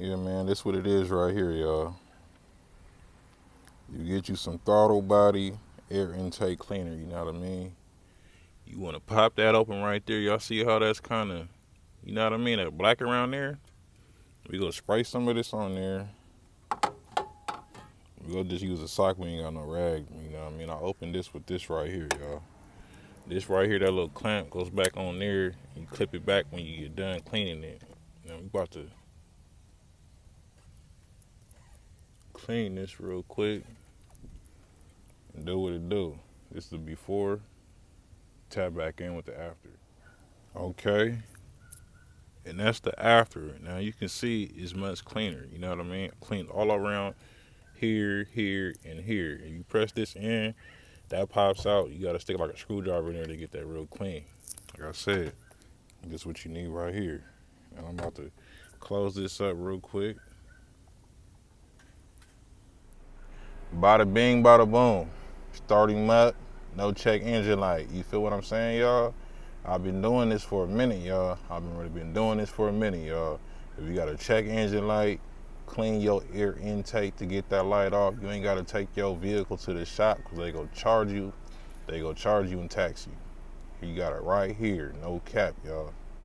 Yeah, man, this what it is right here, y'all. You get you some throttle body air intake cleaner, you know what I mean? You want to pop that open right there. Y'all see how that's kind of, you know what I mean, that black around there? We gonna spray some of this on there. We gonna just use a sock. We ain't got no rag, you know what I mean? I open this with this right here, y'all. This right here, that little clamp goes back on there. You clip it back when you get done cleaning it. Now we about to clean this real quick and do what it do. This is the before, tap back in with the after. Okay, and that's the after. Now you can see it's much cleaner, you know what I mean? Clean all around here, here, and here. If you press this in, that pops out. You gotta stick like a screwdriver in there to get that real clean. Like I said, this is what you need right here. And I'm about to close this up real quick. Bada bing, bada boom. Start him up, no check engine light. You feel what I'm saying, y'all? I've been doing this for a minute, y'all. I've been doing this for a minute, y'all. If you got a check engine light, clean your air intake to get that light off. You ain't got to take your vehicle to the shop because they go charge you. They go charge you and tax you. You got it right here, no cap, y'all.